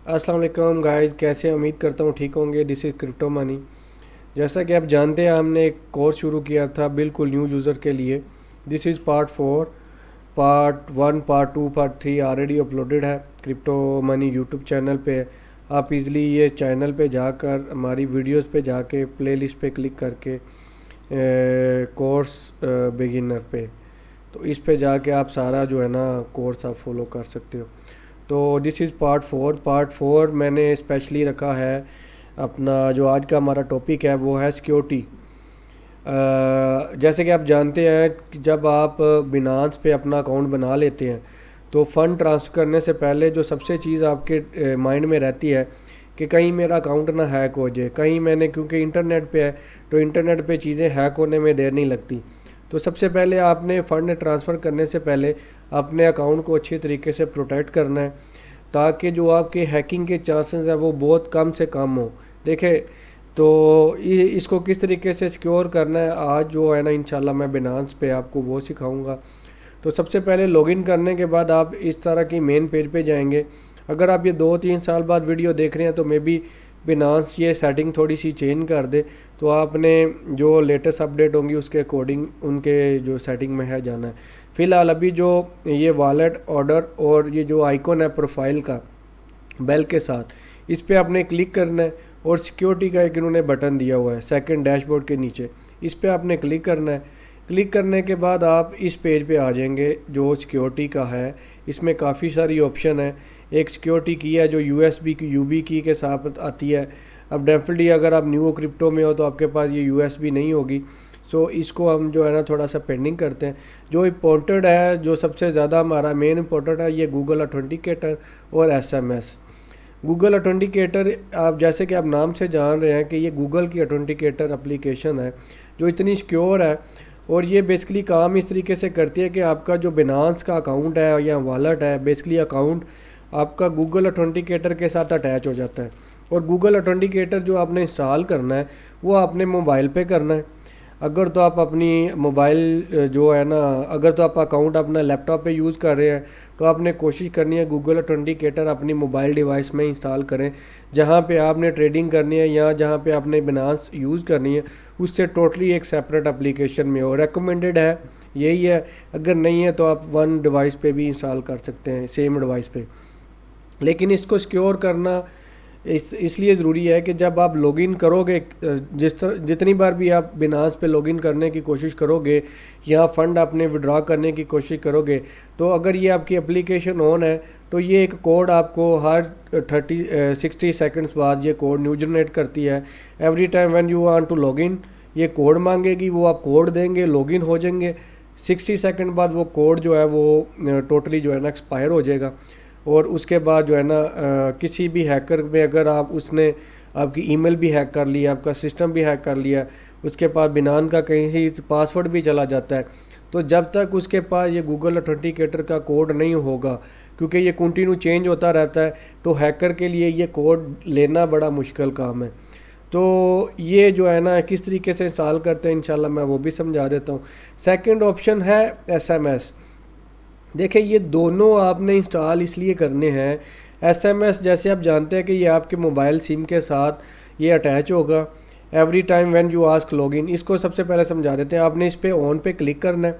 अस्सलाम वालेकुम गाइस, कैसे हैं? उम्मीद करता हूँ ठीक होंगे। This is crypto money. जैसा कि आप जानते हैं, हमने एक कोर्स शुरू किया था बिल्कुल न्यू यूज़र के लिए। This is part 4। Part 1, part 2, part 3 already uploaded है क्रिप्टो मनी यूट्यूब चैनल पे। आप इजली ये चैनल पे जाकर हमारी वीडियोस पे जाके प्लेलिस्ट पे क्लिक करके कोर्स बिगिनर पे, तो इस पे जाके आप सारा जो है ना कोर्स आप फॉलो कर सकते हो। तो दिस इज़ पार्ट 4 मैंने स्पेशली रखा है। अपना जो आज का हमारा टॉपिक है वो है सिक्योरिटी। जैसे कि आप जानते हैं कि जब आप बिनांस पे अपना अकाउंट बना लेते हैं तो फ़ंड ट्रांसफ़र करने से पहले जो सबसे चीज़ आपके माइंड में रहती है कि कहीं मेरा अकाउंट ना हैक हो जाए, कहीं मैंने, क्योंकि इंटरनेट पे है तो इंटरनेट पे चीज़ें हैक होने में देर नहीं लगती। तो सबसे पहले आपने फ़ंड ट्रांसफ़र करने से पहले अपने अकाउंट को अच्छी तरीके से प्रोटेक्ट करना है, ताकि जो आपके हैकिंग के चांसेस हैं वो बहुत कम से कम हो। देखें, तो इसको किस तरीके से सिक्योर करना है आज जो है ना इंशाल्लाह मैं बिनांस पे आपको वो सिखाऊंगा। तो सबसे पहले लॉगिन करने के बाद आप इस तरह की मेन पेज पे जाएंगे। अगर आप ये 2-3 साल बाद वीडियो देख रहे हैं तो मे बी बिनांस ये सेटिंग थोड़ी सी चेंज कर दे, तो आपने जो लेटेस्ट अपडेट होंगी उसके अकॉर्डिंग उनके जो सेटिंग में है जाना है। फ़िलहाल अभी जो ये वॉलेट ऑर्डर और ये जो आइकॉन है प्रोफाइल का बेल के साथ, इस पर आपने क्लिक करना है और सिक्योरिटी का एक इन्होंने बटन दिया हुआ है सेकंड डैशबोर्ड के नीचे, इस पर आपने क्लिक करना है। क्लिक करने के बाद आप इस पेज पे आ जाएंगे जो सिक्योरिटी का है। इसमें काफ़ी सारी ऑप्शन है। एक सिक्योरिटी की है जो यूएसबी की यूबी की के साथ आती है। अब डेफिनेटली अगर आप न्यू क्रिप्टो में हो तो आपके पास ये यूएसबी नहीं होगी। सो इसको हम जो है ना थोड़ा सा पेंडिंग करते हैं। जो इम्पोर्टेंट है, जो सबसे ज़्यादा हमारा मेन इम्पोर्टेंट है, ये गूगल ऑथेंटिकेटर और एसएमएस। गूगल ऑथेंटिकेटर, आप जैसे कि आप नाम से जान रहे हैं कि ये गूगल की ऑथेंटिकेटर एप्लीकेशन है जो इतनी सिक्योर है। और ये बेसिकली काम इस तरीके से करती है कि आपका जो बिनांस का अकाउंट है या वॉलेट है, बेसिकली अकाउंट आपका गूगल ऑथेंटिकेटर के साथ अटैच हो जाता है। और गूगल ऑथेंटिकेटर जो आपने इंस्टॉल करना है वो आपने मोबाइल पे करना है। अगर तो आप अपनी मोबाइल जो है ना, अगर तो आप अकाउंट अपना लैपटॉप पे यूज़ कर रहे हैं तो आपने कोशिश करनी है गूगल ऑथेंटिकेटर अपनी मोबाइल डिवाइस में इंस्टॉल करें। जहाँ पे आपने ट्रेडिंग करनी है या जहाँ पे आपने बिनांस यूज़ करनी है उससे टोटली एक सेपरेट एप्लीकेशन में हो। रेकमेंडेड है यही है। अगर नहीं है तो आप वन डिवाइस पे भी इंस्टॉल कर सकते हैं, सेम डिवाइस पे। लेकिन इसको सिक्योर करना इसलिए ज़रूरी है कि जब आप लॉगिन करोगे, जितनी बार भी आप बिनांस पे लॉगिन करने की कोशिश करोगे या फ़ंड आपने विड्रॉ करने की कोशिश करोगे, तो अगर ये आपकी एप्लीकेशन ऑन है तो ये एक कोड आपको हर 60 सेकंड्स बाद ये कोड न्यू जनरेट करती है। Every time when you want to login ये कोड मांगेगी, वो आप कोड देंगे, लॉगिन हो जाएंगे। 60 सेकंड बाद वो कोड जो है वो टोटली जो है ना एक्सपायर हो जाएगा। और उसके बाद जो है ना किसी भी हैकर में अगर आप उसने आपकी ईमेल भी हैक कर लिया, आपका सिस्टम भी हैक कर लिया, उसके पास बिनान का कहीं से पासवर्ड भी चला जाता है, तो जब तक उसके पास ये गूगल ऑथेंटिकेटर का कोड नहीं होगा, क्योंकि ये कंटिन्यू चेंज होता रहता है, तो हैकर के लिए ये कोड लेना बड़ा मुश्किल काम है। तो ये जो है ना किस तरीके से इंस्टॉल करते हैं इंशाल्लाह मैं वो भी समझा देता हूँ। सेकंड ऑप्शन है एसएमएस। देखिए, ये दोनों आपने इंस्टॉल इसलिए करने हैं। एसएमएस जैसे आप जानते हैं कि ये आपके मोबाइल सिम के साथ ये अटैच होगा every time when you ask login. इसको सबसे पहले समझा देते हैं। आपने इस पर ऑन पे क्लिक करना है।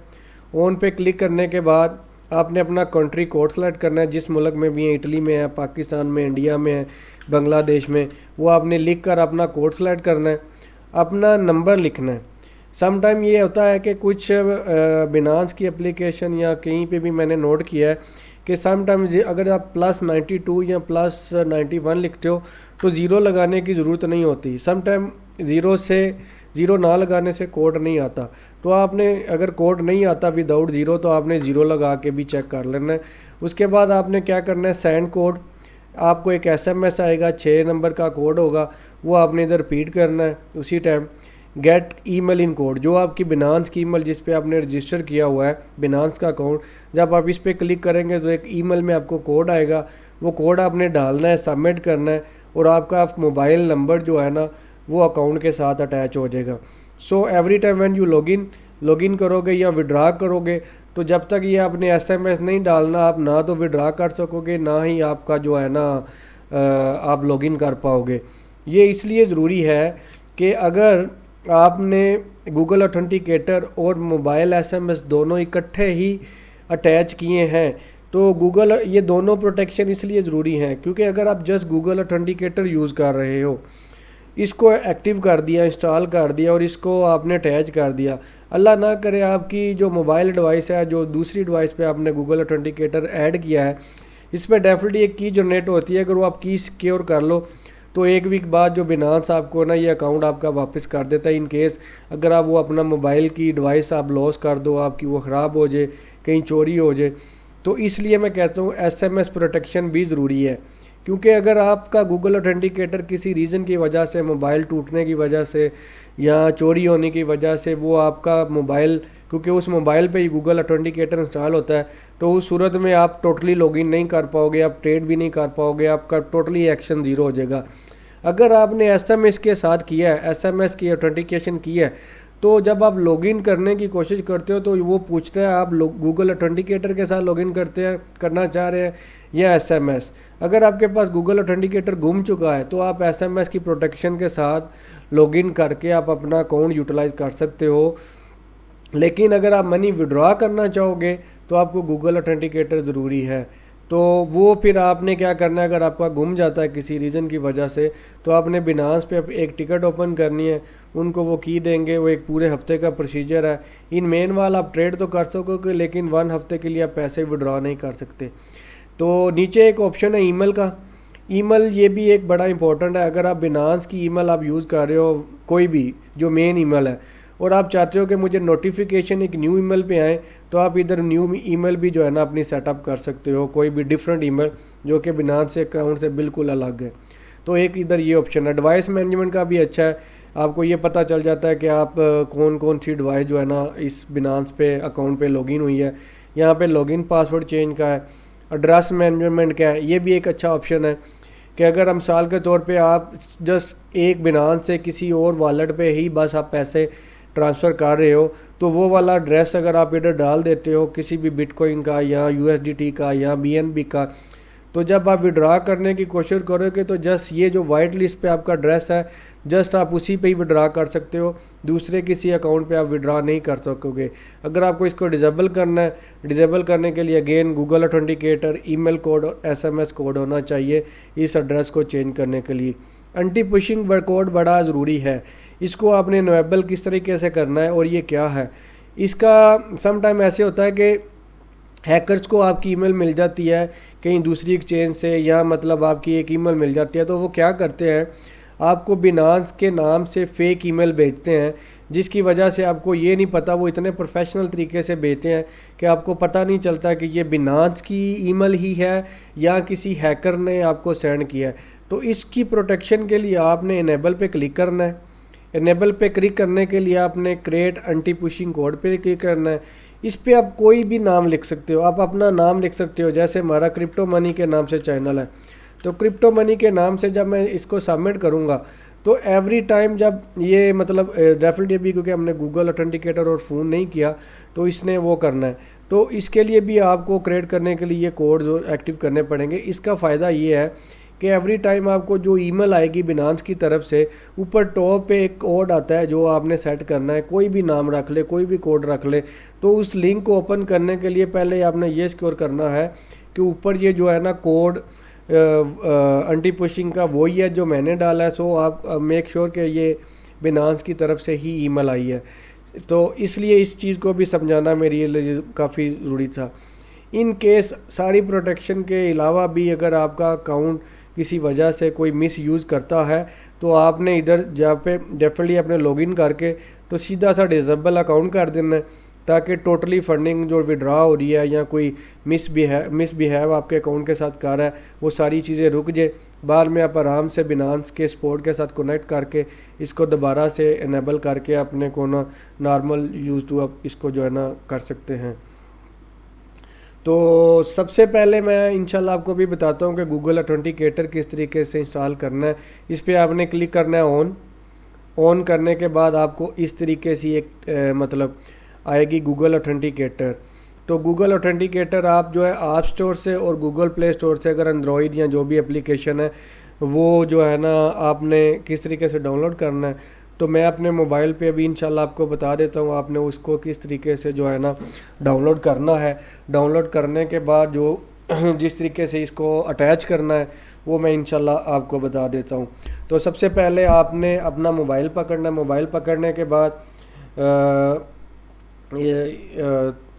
ऑन पे क्लिक करने के बाद आपने अपना कंट्री कोड सेलेक्ट करना है, जिस मुल्क में भी है, इटली में है, पाकिस्तान में, इंडिया में है, बांग्लादेश में, वो आपने लिख कर अपना कोड सेलेक्ट करना है। अपना नंबर लिखना है। सम टाइम ये होता है कि कुछ बिनांस की एप्लीकेशन या कहीं पे भी मैंने नोट किया है कि सम टाइम अगर आप +92 या +91 लिखते हो तो ज़ीरो लगाने की ज़रूरत नहीं होती। सम टाइम ज़ीरो ना लगाने से कोड नहीं आता। तो आपने अगर कोड नहीं आता विदाउट ज़ीरो तो आपने ज़ीरो लगा के भी चेक कर लेना है। उसके बाद आपने क्या करना है, सेंड कोड, आपको एक एसएमएस आएगा, 6 नंबर का कोड होगा, वो आपने इधर रिपीट करना है उसी time. Gate email in code, जो आपकी बिनांस की ईमेल जिस पे आपने रजिस्टर किया हुआ है बिनांस का अकाउंट, जब आप इस पर क्लिक करेंगे तो एक ईमेल में आपको कोड आएगा। वो कोड आपने डालना है, सबमिट करना है, और आपका मोबाइल नंबर जो है ना वो अकाउंट के साथ अटैच हो जाएगा। So every time when you login करोगे या विड्रा करोगे, तो जब तक ये आपने एसएमएस नहीं डालना, आप ना तो विड्रा कर सकोगे, ना ही आपका जो है ना आप लॉगिन कर पाओगे। ये इसलिए ज़रूरी है कि अगर आपने गूगल ऑथेंटिकेटर और मोबाइल एसएमएस दोनों इकट्ठे ही अटैच किए हैं तो गूगल ये दोनों प्रोटेक्शन इसलिए ज़रूरी हैं क्योंकि अगर आप जस्ट गूगल ऑथेंटिकेटर यूज़ कर रहे हो, इसको एक्टिव कर दिया, इंस्टॉल कर दिया और इसको आपने अटैच कर दिया, अल्लाह ना करे आपकी जो मोबाइल डिवाइस है, जो दूसरी डिवाइस पे आपने गूगल ऑथेंटिकेटर ऐड किया है, इस पर डेफिनेटली एक की जनरेट होती है। अगर वो आप की सिक्योर कर लो तो एक वीक बाद जो बिनांस आपको ना ये अकाउंट आपका वापस कर देता है। इन केस अगर आप वो अपना मोबाइल की डिवाइस आप लॉस कर दो, आपकी वो ख़राब हो जाए, कहीं चोरी हो जाए, तो इसलिए मैं कहता हूँ एसएमएस प्रोटेक्शन भी ज़रूरी है। क्योंकि अगर आपका गूगल ऑथेंटिकेटर किसी रीज़न की वजह से, मोबाइल टूटने की वजह से या चोरी होने की वजह से वो आपका मोबाइल, क्योंकि उस मोबाइल पे ही गूगल ऑथेंटिकेटर इंस्टॉल होता है, तो उस सूरत में आप टोटली लॉगिन नहीं कर पाओगे, आप ट्रेड भी नहीं कर पाओगे, आपका टोटली एक्शन ज़ीरो हो जाएगा। अगर आपने एसएमएस के साथ किया है, एसएमएस की ऑथेंटिकेशन की है, तो जब आप लॉगिन करने की कोशिश करते हो तो वो पूछता है आप गूगल ऑथेंटिकेटर के साथ लॉगिन करना चाह रहे हैं या एसएमएस। अगर आपके पास गूगल ऑथेंटिकेटर गुम चुका है तो आप एसएमएस की प्रोटेक्शन के साथ लॉगिन करके आप अपना अकाउंट यूटिलाइज कर सकते हो। लेकिन अगर आप मनी विड्रॉ करना चाहोगे तो आपको गूगल ऑथेंटिकेटर ज़रूरी है। तो वो फिर आपने क्या करना है, अगर आपका गुम जाता है किसी रीज़न की वजह से, तो आपने बिनांस पे एक टिकट ओपन करनी है, उनको वो की देंगे, वो एक पूरे हफ्ते का प्रोसीजर है। इन मेन वाल आप ट्रेड तो कर सकोगे लेकिन 1 हफ्ते के लिए आप पैसे विड्रॉ नहीं कर सकते। तो नीचे एक ऑप्शन है ईमेल का। ईमेल ये भी एक बड़ा इंपॉर्टेंट है। अगर आप बिनांस की ईमेल आप यूज़ कर रहे हो, कोई भी जो मेन ईमेल है, और आप चाहते हो कि मुझे नोटिफिकेशन एक न्यू ईमेल पे आए, तो आप इधर न्यू ईमेल भी जो है ना अपनी सेटअप कर सकते हो, कोई भी डिफरेंट ईमेल जो कि बिनांस से अकाउंट से बिल्कुल अलग है। तो एक इधर ये ऑप्शन है। डिवाइस मैनेजमेंट का भी अच्छा है, आपको ये पता चल जाता है कि आप कौन कौन सी डिवाइस जो है ना इस बिनांस पे अकाउंट पे लॉगिन हुई है। यहाँ पे लॉगिन पासवर्ड चेंज का है। एड्रेस मैनेजमेंट का है, ये भी एक अच्छा ऑप्शन है कि अगर हम मिसाल के तौर पे आप जस्ट एक बिनांस से किसी और वॉलेट पे ही बस आप पैसे ट्रांसफ़र कर रहे हो, तो वो वाला एड्रेस अगर आप इधर डाल देते हो किसी भी बिटकॉइन का या यूएसडीटी का या बीएनबी का, तो जब आप विड्रा करने की कोशिश करोगे तो जस्ट ये जो वाइट लिस्ट पे आपका एड्रेस है, जस्ट आप उसी पे ही विड्रा कर सकते हो, दूसरे किसी अकाउंट पे आप विड्रा नहीं कर सकोगे। अगर आपको इसको डिसेबल करना है, डिसेबल करने के लिए again Google authenticator, email code और एसएमएस कोड होना चाहिए इस एड्रेस को चेंज करने के लिए। एंटी पुशिंग कोड बड़ा ज़रूरी है। इसको आपने इनेबल किस तरीके से करना है और ये क्या है इसका। सम टाइम ऐसे होता है कि हैकर्स को आपकी ईमेल मिल जाती है कहीं दूसरी एक्सचेंज से, या मतलब आपकी एक ईमेल मिल जाती है, तो वो क्या करते हैं आपको बिनांस के नाम से फ़ेक ईमेल भेजते हैं, जिसकी वजह से आपको ये नहीं पता, वो इतने प्रोफेशनल तरीके से भेजते हैं कि आपको पता नहीं चलता कि ये बिनांस की ईमेल ही है या किसी हैकर ने आपको सेंड किया है। तो इसकी प्रोटेक्शन के लिए आपने इनेबल पे क्लिक करना है। इनेबल पे क्लिक करने के लिए आपने क्रिएट एंटी पुशिंग कोड पे क्लिक करना है। इस पे आप कोई भी नाम लिख सकते हो, आप अपना नाम लिख सकते हो। जैसे हमारा क्रिप्टो मनी के नाम से चैनल है, तो क्रिप्टो मनी के नाम से जब मैं इसको सबमिट करूँगा तो एवरी टाइम जब ये मतलब डेफिनेटली भी, क्योंकि हमने गूगल ऑथेंटिकेटर और फ़ोन नहीं किया तो इसने वो करना है, तो इसके लिए भी आपको क्रिएट करने के लिए ये कोड जो एक्टिव करने पड़ेंगे। इसका फ़ायदा ये है कि एवरी टाइम आपको जो ईमेल आएगी बिनांस की तरफ से, ऊपर टॉप पे एक कोड आता है जो आपने सेट करना है। कोई भी नाम रख ले, कोई भी कोड रख ले, तो उस लिंक को ओपन करने के लिए पहले आपने ये सिक्योर करना है कि ऊपर ये जो है ना कोड एंटी पुशिंग का वही है जो मैंने डाला है। सो आप मेक श्योर कि ये बिनांस की तरफ से ही ईमेल आई है। तो इसलिए इस चीज़ को भी समझाना मेरे लिए काफ़ी ज़रूरी था। इन केस सारी प्रोटेक्शन के अलावा भी अगर आपका अकाउंट किसी वजह से कोई मिस यूज़ करता है तो आपने इधर जहाँ पे डेफिनेटली अपने लॉगिन करके तो सीधा सा डिसेबल अकाउंट कर देना है, ताकि टोटली फंडिंग जो विड्रॉ हो रही है या कोई मिसबिहेव आपके अकाउंट के साथ कर रहा है वो सारी चीज़ें रुक जाए। बाद में आप आराम से बिनांस के सपोर्ट के साथ कनेक्ट करके इसको दोबारा से इनेबल करके अपने को ना नॉर्मल यूज़ टू आप इसको जो है ना कर सकते हैं। तो सबसे पहले मैं इंशाल्लाह आपको भी बताता हूँ कि गूगल ऑथेंटिकेटर किस तरीके से इंस्टॉल करना है। इस पर आपने क्लिक करना है ऑन करने के बाद आपको इस तरीके से एक मतलब आएगी गूगल ऑथेंटिकेटर। तो गूगल ऑथेंटिकेटर आप जो है ऐप स्टोर से और गूगल प्ले स्टोर से, अगर एंड्रॉयड या जो भी एप्लीकेशन है वो जो है ना आपने किस तरीके से डाउनलोड करना है, तो मैं अपने मोबाइल पे अभी इंशाल्लाह आपको बता देता हूँ आपने उसको किस तरीके से जो है ना डाउनलोड करना है। डाउनलोड करने के बाद जो जिस तरीके से इसको अटैच करना है वो मैं इंशाल्लाह आपको बता देता हूँ। तो सबसे पहले आपने अपना मोबाइल पकड़ना है। मोबाइल पकड़ने के बाद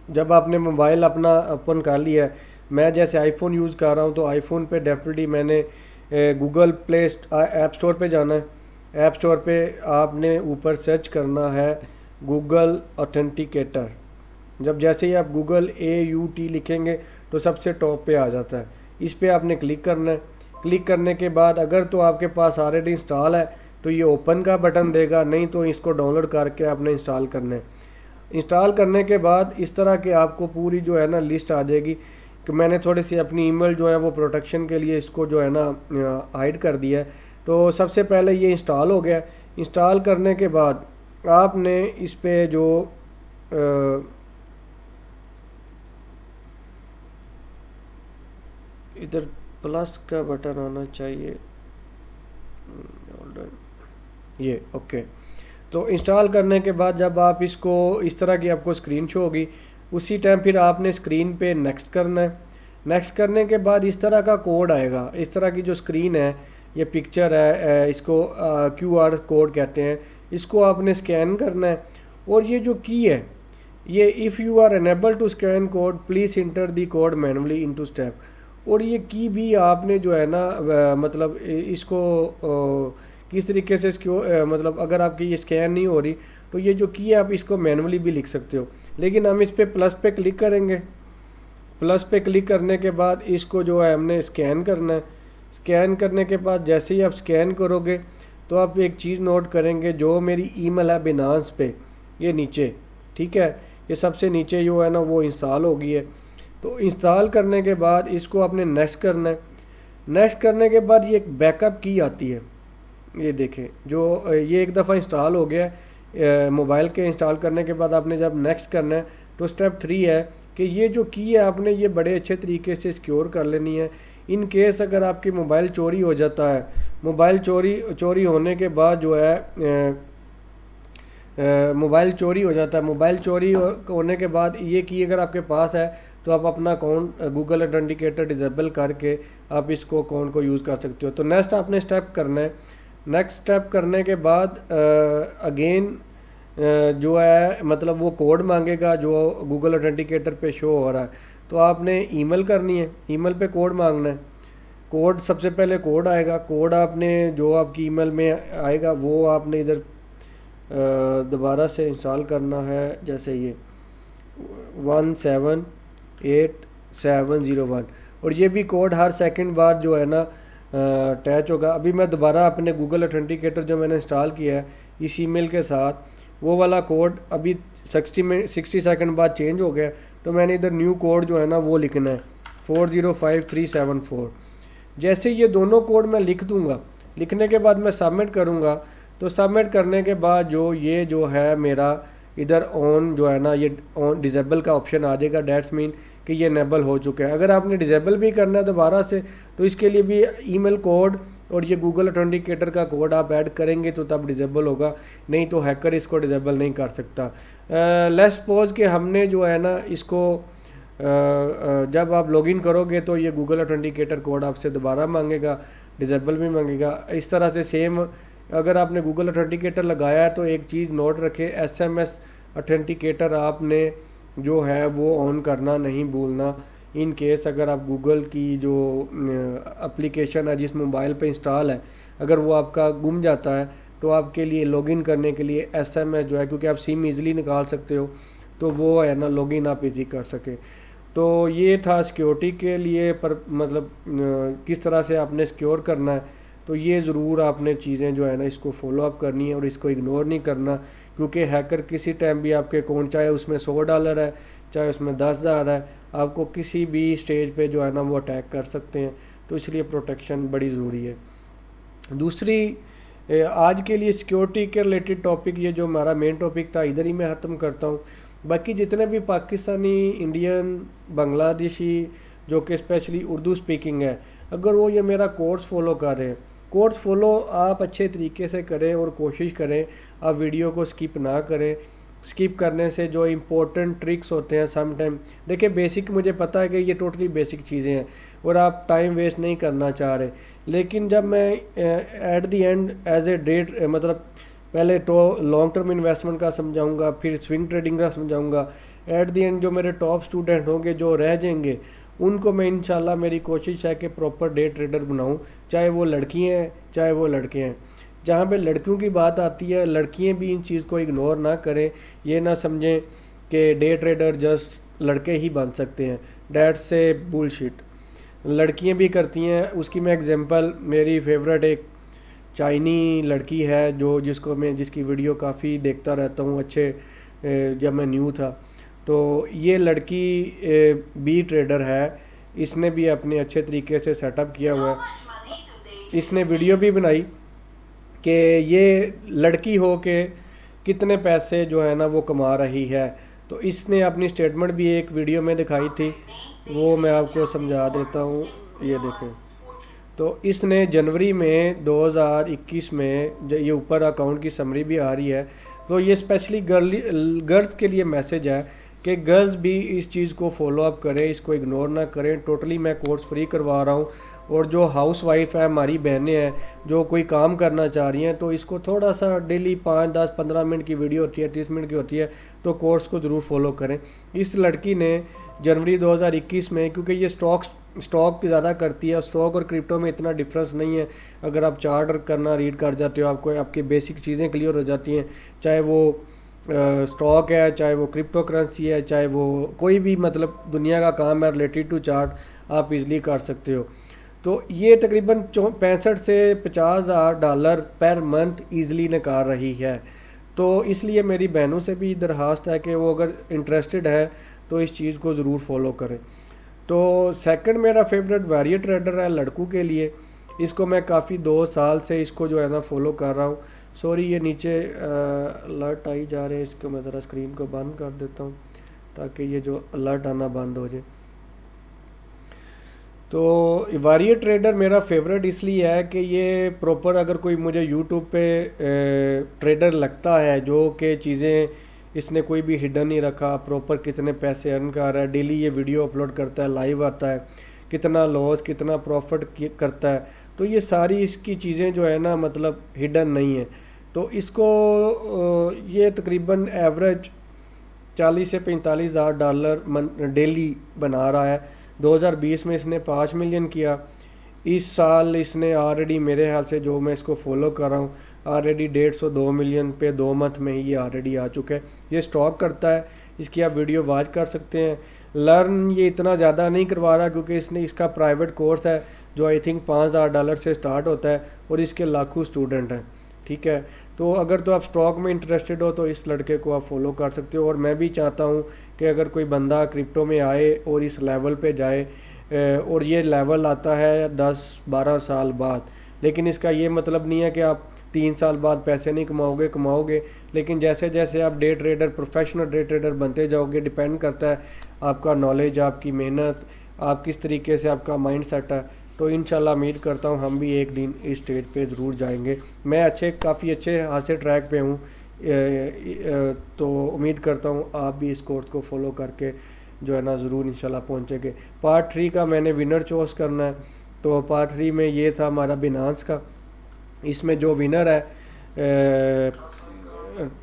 जब आपने मोबाइल अपना ओपन कर लिया है, मैं जैसे आईफोन यूज़ कर रहा हूँ तो आईफोन पे डेफिनेटली मैंने गूगल प्ले ऐप स्टोर पे जाना है। ऐप स्टोर पे आपने ऊपर सर्च करना है गूगल ऑथेंटिकेटर। जब जैसे ही आप गूगल AUT लिखेंगे तो सबसे टॉप पे आ जाता है, इस पे आपने क्लिक करना है। क्लिक करने के बाद अगर तो आपके पास ऑलरेडी इंस्टॉल है तो ये ओपन का बटन देगा, नहीं तो इसको डाउनलोड करके आपने इंस्टॉल करना है। इंस्टॉल करने के बाद इस तरह के आपको पूरी जो है ना लिस्ट आ जाएगी कि मैंने थोड़ी सी अपनी ईमेल जो है वो प्रोटेक्शन के लिए इसको जो है ना हाइड कर दिया है। तो सबसे पहले ये इंस्टॉल हो गया। इंस्टॉल करने के बाद आपने इस पे जो इधर प्लस का बटन आना चाहिए, ये ओके। तो इंस्टॉल करने के बाद जब आप इसको इस तरह की आपको स्क्रीन शो होगी, उसी टाइम फिर आपने स्क्रीन पे नेक्स्ट करना है। नेक्स्ट करने के बाद इस तरह का कोड आएगा। इस तरह की जो स्क्रीन है, ये पिक्चर है, इसको QR कोड कहते हैं। इसको आपने स्कैन करना है और ये जो की है ये if you are unable to scan code please enter the code manually into step. और ये की भी आपने जो है ना मतलब इसको किस तरीके से इसको मतलब अगर आपकी ये स्कैन नहीं हो रही तो ये जो की है आप इसको मैनुअली भी लिख सकते हो। लेकिन हम इस पे प्लस पे क्लिक करेंगे। प्लस पे क्लिक करने के बाद इसको जो है हमने स्कैन करना है। स्कैन करने के बाद जैसे ही आप स्कैन करोगे तो आप एक चीज़ नोट करेंगे, जो मेरी ईमेल है बिनांस पे, ये नीचे, ठीक है, ये सबसे नीचे जो है ना वो इंस्टॉल हो गई है। तो इंस्टॉल करने के बाद इसको आपने नेक्स्ट करना है। नेक्स्ट करने के बाद ये एक बैकअप की आती है, ये देखें, जो ये एक दफ़ा इंस्टॉल हो गया है। मोबाइल के इंस्टॉल करने के बाद आपने जब नेक्स्ट करना है तो स्टेप 3 है कि ये जो की है आपने ये बड़े अच्छे तरीके से सिक्योर कर लेनी है। इन केस अगर आपकी मोबाइल चोरी हो जाता है, मोबाइल चोरी होने के बाद जो है मोबाइल चोरी हो जाता है, मोबाइल चोरी होने के बाद ये की अगर आपके पास है तो आप अपना अकाउंट गूगल ऑथेंटिकेटर डिसेबल करके आप इसको अकाउंट को यूज़ कर सकते हो। तो नेक्स्ट आपने स्टेप करना है। नेक्स्ट स्टेप करने के बाद अगेन जो है मतलब वो कोड मांगेगा जो गूगल ऑथेंटिकेटर पे शो हो रहा है, तो आपने ईमेल करनी है। ईमेल पे कोड मांगना है। कोड सबसे पहले कोड आएगा। कोड आपने जो आपकी ईमेल में आएगा वो आपने इधर दोबारा से इंस्टॉल करना है। जैसे ये 178701 और ये भी कोड हर सेकंड बाद जो है ना अटैच होगा। अभी मैं दोबारा अपने गूगल ऑथेंटिकेटर जो मैंने इंस्टॉल किया है इस ईमेल के साथ, वो वाला कोड अभी 60 सेकंड बाद चेंज हो गया। तो मैंने इधर न्यू कोड जो है ना वो लिखना है 405374। जैसे ये दोनों कोड मैं लिख दूंगा, लिखने के बाद मैं सबमिट करूंगा, तो सबमिट करने के बाद ये जो है मेरा इधर ऑन जो है ना ये ऑन डिसेबल का ऑप्शन आ जाएगा। डेट्स मीन कि ये इनेबल हो चुका है। अगर आपने डिसेबल भी करना है दोबारा से तो इसके लिए भी ईमेल कोड और ये गूगल ऑथेंटिकेटर का कोड आप ऐड करेंगे तो तब डिसेबल होगा, नहीं तो हैकर इसको डिसेबल नहीं कर सकता। लेट्स सपोज कि हमने जो है ना इसको जब आप लॉगिन करोगे तो ये गूगल ऑथेंटिकेटर कोड आपसे दोबारा मांगेगा, डिसेबल भी मांगेगा। इस तरह से सेम अगर आपने गूगल ऑथेंटिकेटर लगाया है तो एक चीज़ नोट रखें, SMS ऑथेंटिकेटर आपने जो है वो ऑन करना नहीं भूलना। इन केस अगर आप गूगल की जो एप्लीकेशन है जिस मोबाइल पे इंस्टॉल है अगर वो आपका गुम जाता है तो आपके लिए लॉगिन करने के लिए SMS जो है, क्योंकि आप सिम इजीली निकाल सकते हो, तो वो है ना लॉगिन आप इजी कर सके। तो ये था सिक्योरिटी के लिए, पर मतलब किस तरह से आपने सिक्योर करना है। तो ये ज़रूर आपने चीज़ें जो है ना इसको फॉलो अप करनी है और इसको इग्नोर नहीं करना, क्योंकि हैकर किसी टाइम भी आपके अकाउंट, चाहे उसमें $100 है चाहे उसमें 10,000 है, आपको किसी भी स्टेज पे जो है ना वो अटैक कर सकते हैं। तो इसलिए प्रोटेक्शन बड़ी ज़रूरी है। दूसरी आज के लिए सिक्योरिटी के रिलेटेड टॉपिक, ये जो हमारा मेन टॉपिक था, इधर ही मैं ख़त्म करता हूँ। बाकी जितने भी पाकिस्तानी, इंडियन, बांग्लादेशी जो कि स्पेशली उर्दू स्पीकिंग है, अगर वो ये मेरा कोर्स फॉलो कर रहे हैं, कोर्स फॉलो आप अच्छे तरीके से करें और कोशिश करें आप वीडियो को स्किप ना करें। स्किप करने से जो इम्पोर्टेंट ट्रिक्स होते हैं सम टाइम, देखिए बेसिक मुझे पता है कि ये टोटली बेसिक चीज़ें हैं और आप टाइम वेस्ट नहीं करना चाह रहे, लेकिन जब मैं at the end as a date मतलब पहले तो लॉन्ग टर्म इन्वेस्टमेंट का समझाऊंगा, फिर स्विंग ट्रेडिंग का समझाऊंगा, एट द एंड जो मेरे टॉप स्टूडेंट होंगे जो रह जाएंगे उनको मैं इंशाल्लाह, मेरी कोशिश है कि प्रॉपर डे ट्रेडर बनाऊं, चाहे वो लड़की हैं चाहे वो लड़के हैं। जहाँ पे लड़कियों की बात आती है, लड़कियाँ भी इन चीज़ को इग्नोर ना करें, ये ना समझें कि डे ट्रेडर जस्ट लड़के ही बन सकते हैं, डैट्स ए बुलशिट। लड़कियाँ भी करती हैं, उसकी मैं एग्जांपल, मेरी फेवरेट एक चाइनी लड़की है जो जिसकी वीडियो काफ़ी देखता रहता हूँ अच्छे, जब मैं न्यू था। तो ये लड़की बी ट्रेडर है, इसने भी अपने अच्छे तरीके से सेटअप किया हुआ है, इसने वीडियो भी बनाई कि ये लड़की हो के कितने पैसे जो है ना वो कमा रही है। तो इसने अपनी स्टेटमेंट भी एक वीडियो में दिखाई थी, वो मैं आपको समझा देता हूँ, ये देखें। तो इसने जनवरी में 2021 में, ये ऊपर अकाउंट की समरी भी आ रही है, तो ये स्पेशली गर्ल्स के लिए मैसेज है कि गर्ल्स भी इस चीज़ को फॉलो अप करें, इसको इग्नोर ना करें। टोटली मैं कोर्स फ्री करवा रहा हूँ, और जो हाउस वाइफ है, हमारी बहनें हैं जो कोई काम करना चाह रही हैं, तो इसको थोड़ा सा डेली 5, 10, 15 मिनट की वीडियो होती है, 30 मिनट की होती है, तो कोर्स को ज़रूर फॉलो करें। इस लड़की ने जनवरी 2021 में, क्योंकि ये स्टॉक ज़्यादा करती है, स्टॉक और क्रिप्टो में इतना डिफरेंस नहीं है, अगर आप चार्ट करना रीड कर जाते हो आपको आपकी बेसिक चीज़ें क्लियर हो जाती हैं, चाहे वो स्टॉक है, चाहे वो क्रिप्टो करेंसी है, चाहे वो कोई भी मतलब दुनिया का काम है रिलेटेड टू चार्ट, आप इजली कर सकते हो। तो ये तकरीबन 65 से 50 हज़ार डॉलर पर मंथ ईज़िली निकाल रही है। तो इसलिए मेरी बहनों से भी दरख्वास्त है कि वो अगर इंटरेस्टेड है तो इस चीज़ को ज़रूर फॉलो करें। तो सेकंड मेरा फेवरेट वैरियर ट्रेडर है लड़कों के लिए, इसको मैं काफ़ी 2 साल से इसको जो है ना फॉलो कर रहा हूँ। सॉरी ये नीचे अलर्ट आई जा रहे हैं, इसको मैं ज़रा स्क्रीन को बंद कर देता हूँ ताकि ये जो अलर्ट आना बंद हो जाए। तो वैरियर ट्रेडर मेरा फेवरेट इसलिए है कि ये प्रॉपर, अगर कोई मुझे यूट्यूब पे ट्रेडर लगता है जो कि चीज़ें इसने कोई भी हिडन नहीं रखा, प्रॉपर कितने पैसे अर्न कर रहा है, डेली ये वीडियो अपलोड करता है, लाइव आता है, कितना लॉस कितना प्रॉफिट करता है, तो ये सारी इसकी चीज़ें जो है ना मतलब हिडन नहीं है। तो इसको ये तकरीबन एवरेज 40 से 45 हज़ार डॉलर डेली बना रहा है। 2020 में इसने 5 मिलियन किया, इस साल इसने ऑलरेडी मेरे ख्याल से, जो मैं इसको फॉलो कर रहा हूँ, ऑलरेडी 150-2 मिलियन पे 2 मंथ में ही ये ऑलरेडी आ चुका है। ये स्टॉक करता है, इसकी आप वीडियो वॉच कर सकते हैं। लर्न ये इतना ज़्यादा नहीं करवा रहा क्योंकि इसने इसका प्राइवेट कोर्स है जो आई थिंक 5,000 डॉलर से स्टार्ट होता है और इसके लाखों स्टूडेंट हैं, ठीक है। तो अगर तो आप स्टॉक में इंटरेस्टेड हो तो इस लड़के को आप फॉलो कर सकते हो। और मैं भी चाहता हूँ कि अगर कोई बंदा क्रिप्टो में आए और इस लेवल पे जाए, और ये लेवल आता है 10-12 साल बाद, लेकिन इसका ये मतलब नहीं है कि आप 3 साल बाद पैसे नहीं कमाओगे, लेकिन जैसे जैसे आप day trader, professional day trader बनते जाओगे, डिपेंड करता है आपका नॉलेज, आपकी मेहनत, आप किस तरीके से आपका माइंड सेट है। तो इंशाल्लाह उम्मीद करता हूँ हम भी एक दिन इस स्टेज पे ज़रूर जाएंगे। मैं काफ़ी अच्छे हाथ ट्रैक पे हूँ, तो उम्मीद करता हूँ आप भी इस कोर्स को फॉलो करके जो है ना ज़रूर इंशाल्लाह पहुँचेंगे। पार्ट 3 का मैंने विनर चूज़ करना है, तो पार्ट 3 में ये था हमारा बिनांस का। इसमें जो विनर है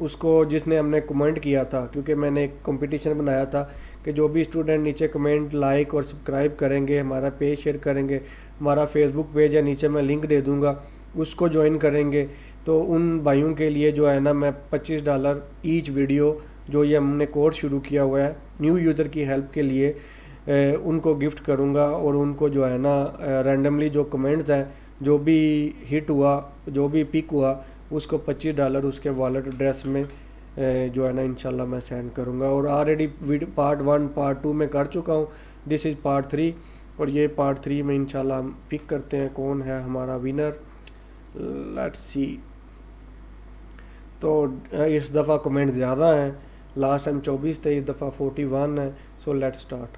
उसको, जिसने हमने कमेंट किया था, क्योंकि मैंने एक कंपटीशन बनाया था कि जो भी स्टूडेंट नीचे कमेंट, लाइक और सब्सक्राइब करेंगे, हमारा पेज शेयर करेंगे, हमारा फेसबुक पेज है नीचे मैं लिंक दे दूँगा, उसको ज्वाइन करेंगे, तो उन भाइयों के लिए जो है ना मैं $25 ईच वीडियो, जो ये हमने कोर्स शुरू किया हुआ है न्यू यूज़र की हेल्प के लिए, उनको गिफ्ट करूँगा। और उनको जो है ना रैंडमली जो कमेंट्स हैं, जो भी हिट हुआ, जो भी पिक हुआ, उसको $25 उसके वॉलेट एड्रेस में जो है ना इंशाल्लाह मैं सेंड करूँगा। और ऑलरेडी पार्ट 1 पार्ट 2 में कर चुका हूँ, दिस इज़ पार्ट 3, और ये पार्ट 3 में इंशाल्लाह हम पिक करते हैं कौन है हमारा विनर। Let's see. तो इस दफ़ा कमेंट ज़्यादा हैं, लास्ट टाइम 24 दफ़ा 41 है। So let's start.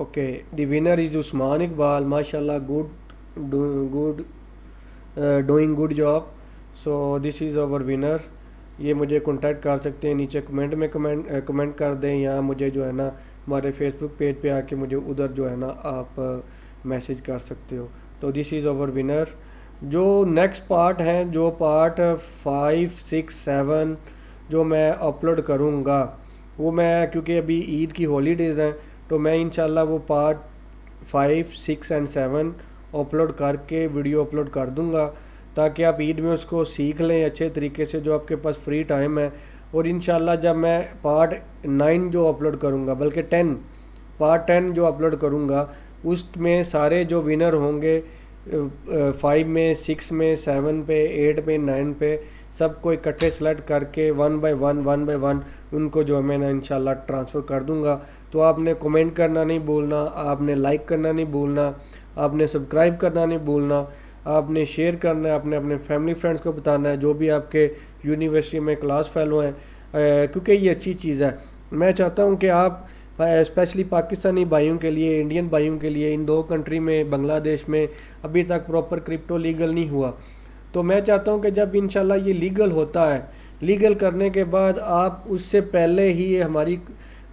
Okay, the winner is Usman Iqbal, माशाल्लाह, good doing good job. So this is our winner. ये मुझे कांटेक्ट कर सकते हैं, नीचे कमेंट में कमेंट कर दें, या मुझे जो है ना हमारे फेसबुक पेज पे आके मुझे उधर जो है ना आप मैसेज कर सकते हो। तो दिस इज़ आवर विनर। जो नेक्स्ट पार्ट हैं, जो पार्ट 5, 6, 7 जो मैं अपलोड करूँगा, वो मैं, क्योंकि अभी ईद की हॉलीडेज़ हैं, तो मैं इंशाल्लाह वो पार्ट 5, 6 एंड 7 अपलोड करके वीडियो अपलोड कर दूंगा, ताकि आप ईद में उसको सीख लें अच्छे तरीके से, जो आपके पास फ्री टाइम है। और इंशाल्लाह जब मैं पार्ट 9 जो अपलोड करूंगा, बल्कि 10 पार्ट 10 जो अपलोड करूंगा, उसमें सारे जो विनर होंगे 5 में, 6 में, 7 पे, 8 पे, 9 पे, सबको इकट्ठे सेलेक्ट करके वन बाय वन उनको जो है मैं ना इंशाल्लाह ट्रांसफ़र कर दूंगा। तो आपने कमेंट करना नहीं भूलना, आपने लाइक करना नहीं भूलना, आपने सब्सक्राइब करना नहीं भूलना, आपने शेयर करना है, आपने अपने फैमिली फ्रेंड्स को बताना है, जो भी आपके यूनिवर्सिटी में क्लास फेलो हैं, क्योंकि ये अच्छी चीज़ है। मैं चाहता हूँ कि आप स्पेशली पाकिस्तानी भाइयों के लिए, इंडियन भाइयों के लिए, इन दो कंट्री में, बांग्लादेश में अभी तक प्रॉपर क्रिप्टो लीगल नहीं हुआ, तो मैं चाहता हूँ कि जब इंशाल्लाह ये लीगल होता है, लीगल करने के बाद आप उससे पहले ही ये हमारी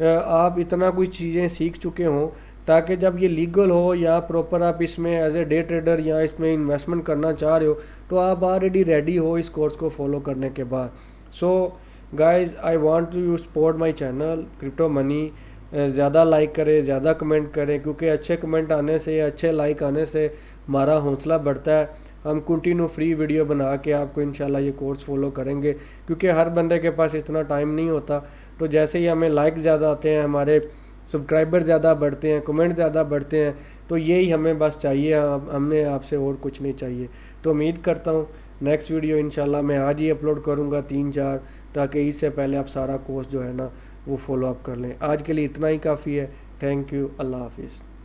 आप इतना कोई चीज़ें सीख चुके हों, ताकि जब ये लीगल हो, या प्रॉपर आप इसमें एज ए डे ट्रेडर या इसमें इन्वेस्टमेंट करना चाह रहे हो, तो आप ऑलरेडी रेडी हो इस कोर्स को फॉलो करने के बाद। So guys, I want to you support my channel crypto money. ज़्यादा लाइक करें, ज़्यादा कमेंट करें, क्योंकि अच्छे कमेंट आने से, अच्छे लाइक आने से हमारा हौसला बढ़ता है। हम कंटिन्यू फ्री वीडियो बना के आपको इंशाल्लाह ये कोर्स फॉलो करेंगे, क्योंकि हर बंदे के पास इतना टाइम नहीं होता। तो जैसे ही हमें लाइक ज़्यादा आते हैं, हमारे सब्सक्राइबर ज़्यादा बढ़ते हैं, कमेंट ज़्यादा बढ़ते हैं, तो यही हमें बस चाहिए, हमने आपसे और कुछ नहीं चाहिए। तो उम्मीद करता हूँ नेक्स्ट वीडियो इंशाल्लाह मैं आज ही अपलोड करूँगा 3-4, ताकि इससे पहले आप सारा कोर्स जो है ना वो फॉलो अप कर लें। आज के लिए इतना ही काफ़ी है। थैंक यू, अल्लाह हाफिज़।